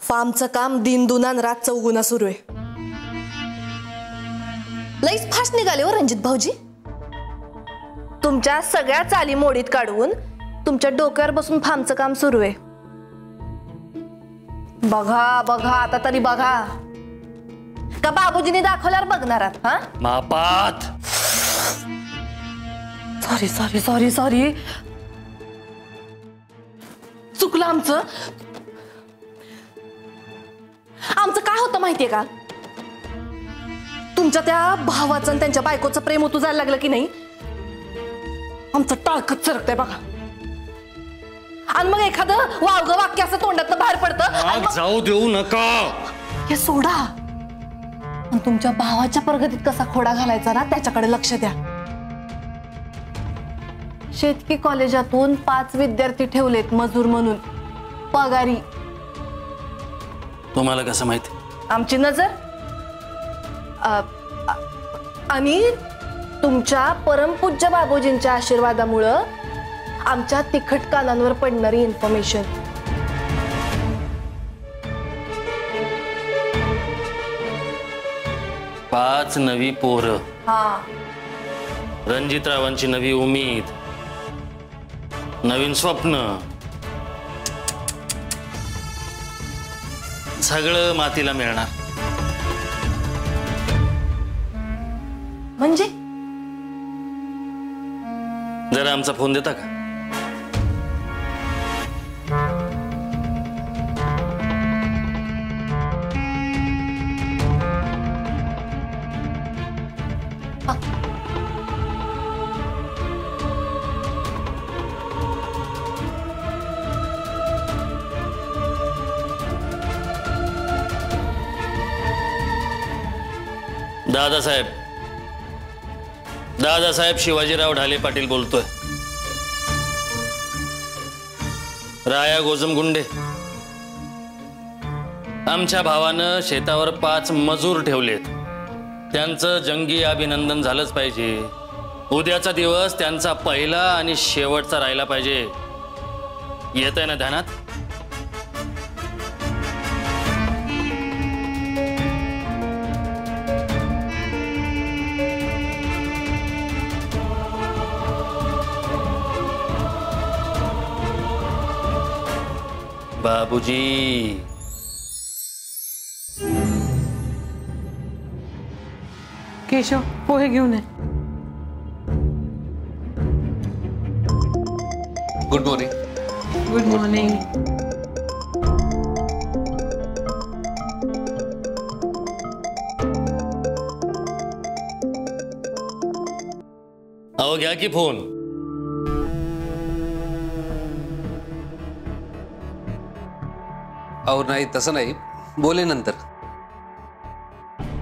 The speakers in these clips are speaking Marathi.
फार्मचं काम दिन दुनान रात चौगुना सुरू आहे. लईच फास्ट निघाले हो रणजित भाऊजी. तुमच्या सगळ्या चाली मोडीत काढून तुमच्या डोक्यावर बसून फार्मचं काम सुरू आहे. बघा बघा आता तरी बघा. का बाबूजीने दाखवल्यावर बघणार आहात? हा मापात. सॉरी सॉरी सॉरी सॉरी, चुकलं आमचं. आमचं काय होतं माहितीये का, तुमच्या त्या भावाचं आणि त्यांच्या बायकोचं प्रेम होतं जायला लागलं की नाही, आमचं टाळकत सरकतंय बघा. आणि मग एखादं वावगं वाक्य असं तोंडातनं बाहेर पडतं. जाऊ देऊ नका. हे सोडा. आणि तुमच्या भावाच्या प्रगतीत कसा खोडा घालायचा ना त्याच्याकडे लक्ष द्या. शेतकी कॉलेजातून 5 विद्यार्थी ठेवलेत मजूर म्हणून पगारी. तुम्हाला कसं माहिती? आमची नजर. आणि तुमच्या परमपूज्य बाबूजींच्या आशीर्वादामुळं आमच्या तिखट कानांवर पडणारी इन्फॉर्मेशन. पाच नवी पोरं. हा, रणजितरावांची नवी उमेद, नवीन स्वप्न, सगळं मातीला मिळणार. म्हणजे जरा आमचा फोन देता का? दादासाहेब शिवाजीराव ढाले पाटील बोलतोय. राया गोजमगुंडे. आमच्या भावानं शेतावर 5 मजूर ठेवलेत. त्यांचं जंगी अभिनंदन झालंच पाहिजे. उद्याचा दिवस त्यांचा पहिला आणि शेवटचा राहिला पाहिजे. येतंय ना ध्यानात? बाबूजी. केशव पोहे घेऊन ये. Good morning. Good morning. अहो घ्या की फोन. अहो नाही, तसं नाही, बोले नंतर.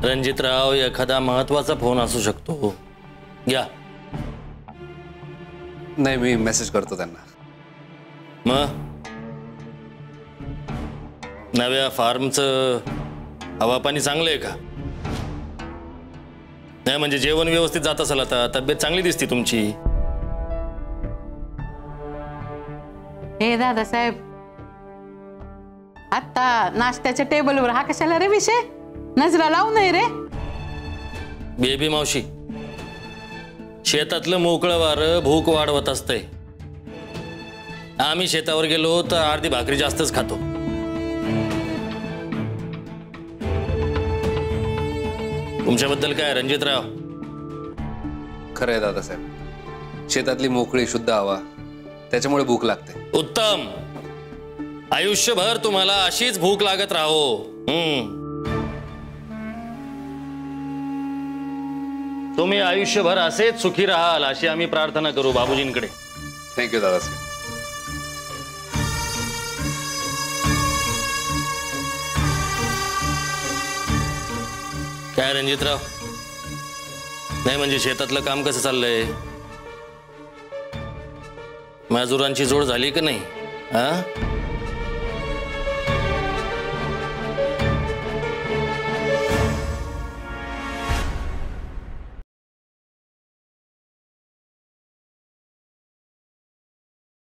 रणजितराव, एखादा महत्वाचा फोन असू शकतो. घ्या. नाही, मी मेसेज करतो त्यांना. मग नव्या फार्मचं हवा पाणी चांगलं आहे का? नाही म्हणजे जेवण व्यवस्थित जात असेल. आता तब्येत चांगली दिसते तुमची. हे दादासाहेब, आता नाश्त्याच्या टेबलवर हा कशाला रे विषय? नजरा लावू नये रे. बेबी मावशी, शेतातलं मोकळं वारं भूक वाढवत असतंय. आम्ही शेतावर गेलो तर अर्धी भाकरी जास्तच खातो. तुमच्याबद्दल काय रणजितराव? खरं आहे दादासाहेब, शेतातली मोकळी शुद्ध हवा, त्याच्यामुळे भूक लागते. उत्तम. आयुष्यभर तुम्हाला अशीच भूक लागत राहो. तुम्ही आयुष्यभर असेच सुखी राहाल अशी आम्ही प्रार्थना करू बाबूजींकडे. थँक्यू दादासाहेब. काय रणजितराव, नाही म्हणजे शेतातलं काम कसं चाललंय? मजुरांची जोड झाली की नाही? हा,